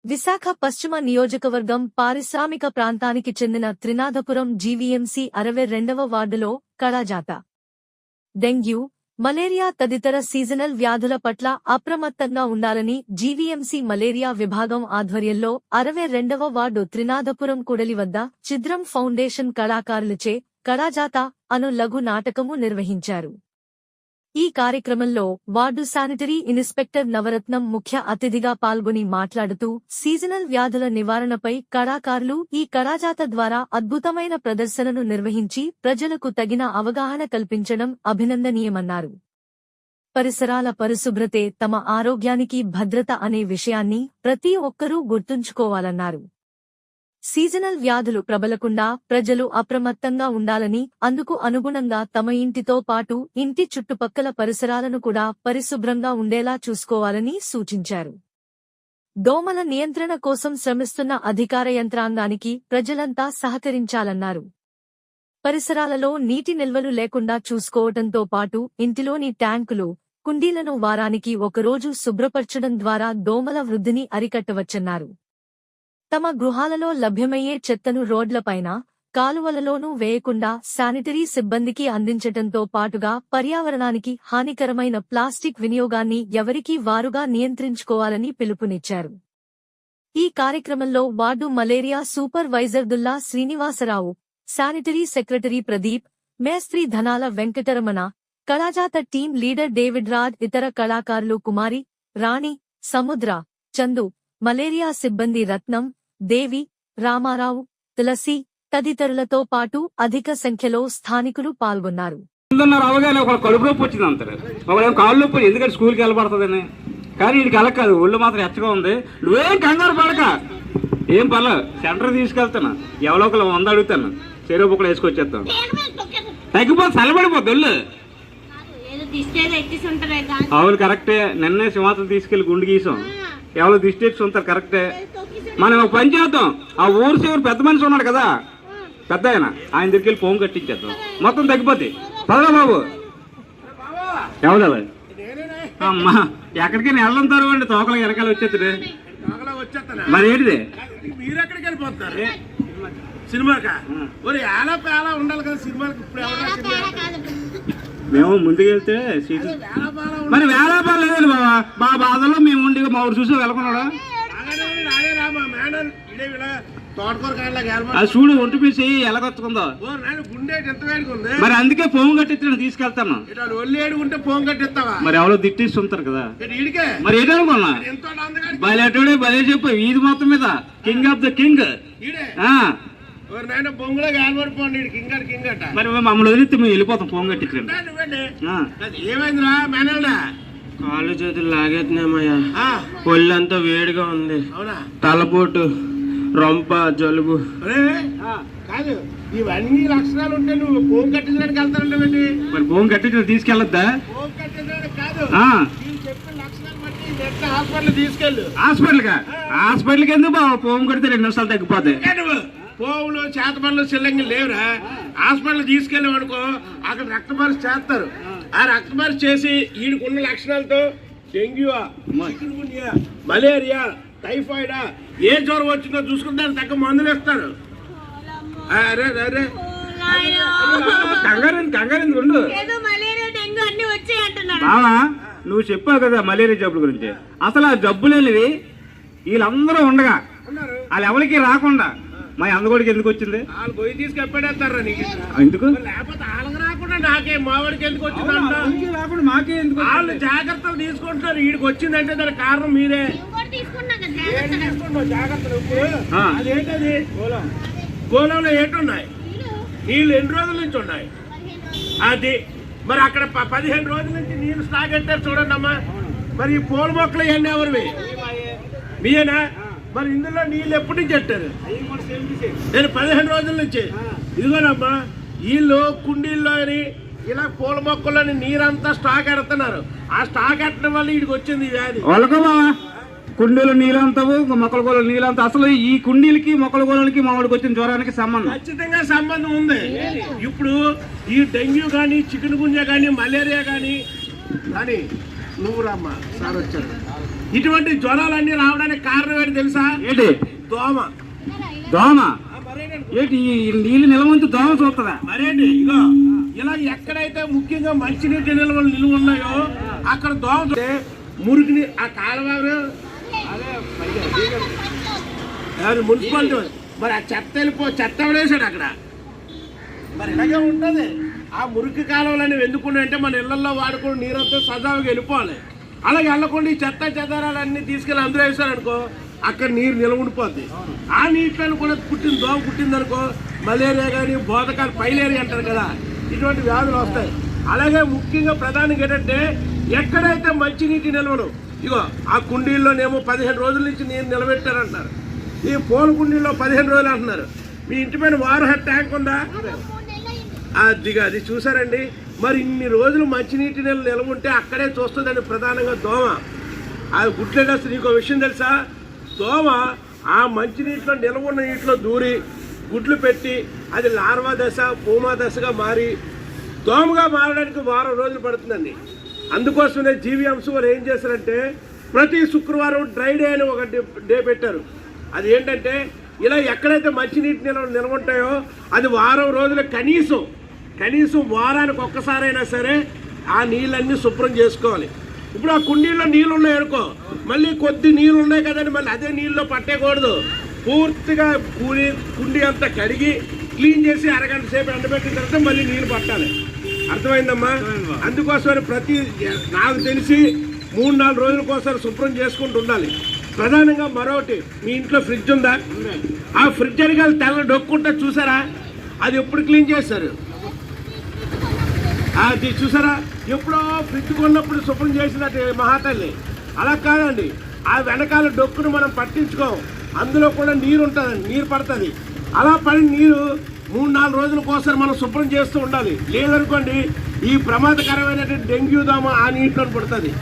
విశాఖ పశ్చిమ నియోజకవర్గం పారిశ్రామిక ప్రాంతానికి చెందిన త్రినాథపురం జీవీఎంసీ 62వ వార్డులో కళాజాత, డెంగ్యూ, మలేరియా తదితర సీజనల్ వ్యాధుల పట్ల అప్రమత్తంగా ఉండాలని జీవీఎంసీ మలేరియా విభాగం ఆధ్వర్యంలో 62వ వార్డు త్రినాథపురం కూడలి వద్ద చిద్రం ఫౌండేషన్ కళాకారులచే కళాజాత అను లఘు నాటకము నిర్వహించారు. ఈ కార్యక్రమంలో వార్డు శానిటరీ ఇన్స్పెక్టర్ నవరత్నం ముఖ్య అతిథిగా పాల్గొని మాట్లాడుతూ సీజనల్ వ్యాధుల నివారణపై కళాకారులు ఈ కళాజాత ద్వారా అద్భుతమైన ప్రదర్శనను నిర్వహించి ప్రజలకు తగిన అవగాహన కల్పించడం అభినందనీయమన్నారు. పరిసరాల పరిశుభ్రతే తమ ఆరోగ్యానికి భద్రత అనే విషయాన్ని ప్రతి ఒక్కరూ గుర్తుంచుకోవాలన్నారు. సీజనల్ వ్యాధులు ప్రబలకుండా ప్రజలు అప్రమత్తంగా ఉండాలని, అందుకు అనుగుణంగా తమ ఇంటితో పాటు ఇంటి చుట్టుపక్కల పరిసరాలను కూడా పరిశుభ్రంగా ఉండేలా చూసుకోవాలని సూచించారు. దోమల నియంత్రణ కోసం శ్రమిస్తున్న అధికార యంత్రాంగానికి ప్రజలంతా సహకరించాలన్నారు. పరిసరాలలో నీటి నిల్వలు లేకుండా చూసుకోవటంతో పాటు ఇంటిలోని ట్యాంకులు, కుండీలను వారానికి ఒకరోజు శుభ్రపరచడం ద్వారా దోమల వృద్ధిని అరికట్టవచ్చన్నారు. తమ గృహాలలో లభ్యమయ్యే చెత్తను రోడ్లపైన, కాలువలలోనూ వేయకుండా శానిటరీ సిబ్బందికి అందించటంతో పాటుగా పర్యావరణానికి హానికరమైన ప్లాస్టిక్ వినియోగాన్ని ఎవరికీ వారుగా నియంత్రించుకోవాలని పిలుపునిచ్చారు. ఈ కార్యక్రమంలో ward malaria supervisor Dulla Srinivasarao, sanitary secretary Pradeep, మేస్త్రి ధనాల వెంకటరమణ, కళాజాత టీం లీడర్ డేవిడ్ రాజ్, ఇతర కళాకారులు కుమారి, రాణి, సముద్ర, చందు, మలేరియా సిబ్బంది రత్నం, దేవి, రామారావు, తులసి తదితరులతో పాటు అధిక సంఖ్యలో స్థానికులు పాల్గొన్నారు. కడుపు నొప్పి వచ్చింది అంటారు, ఒకడేమో కాళ్ళు నొప్పి, ఎందుకంటే స్కూల్కి వెళ్ళబడుతుందని. కానీ వీడికి అలా కాదు, ఒళ్ళు మాత్రం ఎచ్చగా ఉంది. నువ్వేం కంగారు పడక, ఏం పర్లేదు, సెంటర్ తీసుకెళ్తాను, ఎవరో ఒకరు 100 అడుగుతాను, చెరువు బుక్కలు వేసుకొచ్చేస్తాను. తగ్గిపోతే చల్లబడిపోద్ది ఒళ్ళు. అవును కరెక్టే, నిన్నే సింహాచలం తీసుకెళ్లి గుండు గీసాం, ఎవరో దిష్టి తెచ్చి ఉంటారు కరెక్టే. మనం ఒక పని చేద్దాం, ఆ ఊరు చివరి పెద్ద మనిషి ఉన్నాడు కదా, పెద్ద ఆయన దగ్గరికి వెళ్ళి ఫోన్ కట్టించేద్దాం, మొత్తం తగ్గిపోతాయి. పదరా బాబు. ఎవరు అమ్మా, ఎక్కడికైనా వెళ్ళంతారు అండి, తోకలు వెనకాల వచ్చేది. మరి ఏంటిది మీరెక్కడికి వెళ్ళిపోతున్నారు సినిమాకా? ఉండాలి కదా సినిమాకి. మేము ముందుకెళ్తే సీట్లు మరి వేళాపాలు లేదండి బాబా, మా బాధలో మేము ఉండి మా ఊరు చూసి వెళ్ళకున్నాడా. అది చూడు ఒంటి పీసి ఎలాగొచ్చుకుందో. మరి అందుకే ఫోన్ కట్టించి తీసుకెళ్తాను. ఫోన్ కట్టిస్తావా? మరి ఎవరో తిట్టేసి ఉంటారు కదా. మరి ఏంటనుకున్నా బయటోడే భలే చెప్పు, ఇది మొత్తం మీద కింగ్ ఆఫ్ ద కింగ్. మరి మమ్మల్ని వదిలితే మేము వెళ్ళిపోతాం ఫోన్ కట్టించండి. ఏమైందిరా మేనల్డా? కాళ్ళు చేతులు లాగేస్తున్నామయ్యా, ఒళ్ళంతా వేడిగా ఉంది, తలపోటు, రొంప, జలుబు. కాదు, ఇవన్నీ లక్షణాలు ఉంటే నువ్వు ఫోన్ కట్టించడానికి వెళ్తానంటే మరి ఫోన్ కట్టించడం తీసుకెళ్ళద్దా? ఫోన్ కట్టించడానికి కాదు, చెప్పిన లక్షణాలు బట్టి హాస్పిటల్ తీసుకెళ్ళు. హాస్పిటల్కి ఎందుకు బాబు, ఫోన్ కడితే 2 నిమిషాలు తగ్గిపోతాయి. పోవులు, చేతపనులు, చెల్లంగి లేవురా. హాస్పిటల్ తీసుకెళ్ళాం అనుకో, అక్కడ రక్త పరీక్ష చేస్తారు. ఆ రక్త పరీక్ష చేసి వీడికున్న లక్షణాలతో డెంగ్యూ, మలేరియా, టైఫాయిడా, ఏ జ్వరం వచ్చిందో చూసుకుని దానికి తగ్గ మందులు ఇస్తారు. కంగారు ఉండు బావా, నువ్వు చెప్పావు కదా మలేరియా జబ్బుల గురించి. అసలు ఆ జబ్బులేనివి వీళ్ళందరూ ఉండగా వాళ్ళు ఎవరికి రాకుండా మా అందగోడికి ఎందుకు వచ్చింది? వాళ్ళు పోయి తీసుకెప్పడేస్తారా నీకు? ఎందుకు? లేకపోతే వాళ్ళకి రాకుండా నాకే మావాడికి ఎందుకు వచ్చింది? రాకుండా మాకే ఎందుకు? వాళ్ళు జాగ్రత్తలు తీసుకుంటున్నారు, వీడికి వచ్చిందంటే దానికి కారణం మీరే. జాగ్రత్తలు అదేంటది? గోళంలో ఏంటున్నాయి? నీళ్ళు ఎన్ని రోజుల నుంచి ఉన్నాయి? అది మరి అక్కడ 15 రోజుల నుంచి నీళ్ళు స్టాక్ పెట్టారు చూడండి అమ్మా. మరి ఈ పూల మొక్కలు ఇవన్నీ ఎవరివి? మీయేనా? మరి ఇందులో నీళ్ళు ఎప్పటి నుంచి పెట్టారు? నేను 15 రోజుల నుంచి. ఇదిగోనమ్మా, వీళ్ళు కుండీల్లో ఇలా పూల మొక్కల్లోని నీరంతా స్టాక్ ఎడుతున్నారు. ఆ స్టాక్ ఎట్టడం వల్ల వీడికి వచ్చింది ఈ వ్యాధి. కుండీలు నీళ్ళంతవు, మొక్కల గోళలు నీళ్ళంతా. అసలు ఈ కుండీలకి మొక్కల గోళలకి మామిడికి వచ్చిన జ్వరానికి సంబంధం ఖచ్చితంగా సంబంధం ఉంది. ఇప్పుడు ఈ డెంగ్యూ కానీ, చికెన్ గున్యా కానీ, మలేరియా కానీ నువ్వు రమ్మా, సార్ వచ్చారు. ఇటువంటి జ్వరాలన్నీ రావడానికి కారణం ఏంటి తెలుసా? ఏంటి? దోమ. దోమ ఏంటి? ఈ నీళ్ళు నిలవంతు దోమ చూస్తుందా? మరేంటి, ఇగో ఇలా ఎక్కడైతే ముఖ్యంగా మంచినీటి నిల్వ ఉన్నాయో అక్కడ దోమ మురికిని ఆ కాలువ మున్సిపాలిటీ మరి ఆ చెత్త వేసాడు అక్కడ. మరి ఇలాగే ఉంటుంది. ఆ మురికి కాలువలు ఎందుకున్నాయంటే మన ఇళ్లలో వాడుకుని నీరంతా సజావుగా వెళ్ళిపోవాలి. అలాగే వెళ్ళకుండా ఈ చెదారాలన్నీ తీసుకెళ్ళి అందులో వేసారనుకో అక్కడ నీరు నిల్వ ఉండిపోద్ది. ఆ నీటిలో కూడా దోమ కుట్టిందనుకో మలేరియా కానీ బోధకాలు పైలేరియా అంటారు కదా, ఇటువంటి వ్యాధులు వస్తాయి. అలాగే ముఖ్యంగా ప్రధానంగా ఏంటంటే ఎక్కడైతే మంచినీటి నిల్వలు ఇగో ఆ కుండీల్లోనేమో 15 రోజుల నుంచి నీరు నిలబెట్టారంటారు. ఈ పూల కుండీల్లో 15 రోజులు అంటున్నారు. మీ ఇంటి పైన వాటర్ ట్యాంక్ ఉందా? అది చూసారండి. మరి ఇన్ని రోజులు మంచినీటి నిల్వ ఉంటే అక్కడే చూస్తుందండి ప్రధానంగా దోమ. ఆ గుడ్లెడస్ నీకు విషయం తెలుసా? దోమ ఆ మంచినీటిలో నిల్వ ఉన్న నీటిలో దూరి గుడ్లు పెట్టి అది లార్వా దశ పూమా దశగా మారి దోమగా మారడానికి వారం రోజులు పడుతుందండి. అందుకోసమే జీవీఎంసీ వారు ఏం చేశారంటే ప్రతి శుక్రవారం డ్రై డే అని ఒక డే పెట్టారు. అది ఏంటంటే ఇలా ఎక్కడైతే మంచినీటి నిల్వ ఉంటాయో అది వారం రోజులు కనీసం వారానికి ఒక్కసారైనా సరే ఆ నీళ్ళన్నీ శుభ్రం చేసుకోవాలి. ఇప్పుడు ఆ కుండీల్లో నీళ్ళు ఉన్నాయి అనుకో, మళ్ళీ కొద్ది నీళ్ళు ఉన్నాయి కదండి, మళ్ళీ అదే నీళ్ళలో పట్టేయకూడదు. పూర్తిగా కుండీ అంతా కడిగి క్లీన్ చేసి అరగంట సేపు ఎండబెట్టిన తర్వాత మళ్ళీ నీళ్ళు పట్టాలి. అర్థమైందమ్మా? అందుకోసమని నాకు తెలిసి 3-4 రోజులకోసారి శుభ్రం చేసుకుంటూ ఉండాలి. ప్రధానంగా మరొకటి, మీ ఇంట్లో ఫ్రిడ్జ్ ఉందా? ఆ ఫ్రిడ్జ్ అని కాదు తెల్ల డొక్కుంటా చూసారా? అది ఎప్పుడు క్లీన్ చేశారు? అది చూసారా? ఎప్పుడో ఫ్రిడ్జ్ కొన్నప్పుడు శుభ్రం చేసినట్టు మహాతల్లి. అలా కాదండి, ఆ వెనకాల డొక్కును మనం పట్టించుకోం, అందులో కూడా నీరు ఉంటుందండి, నీరు పడుతుంది. అలా పడిన నీరు 3-4 రోజులకోసారి మనం శుభ్రం చేస్తూ ఉండాలి. లేదనుకోండి ఈ ప్రమాదకరమైనటువంటి డెంగ్యూ దోమ ఆ నీటిలో పడుతుంది.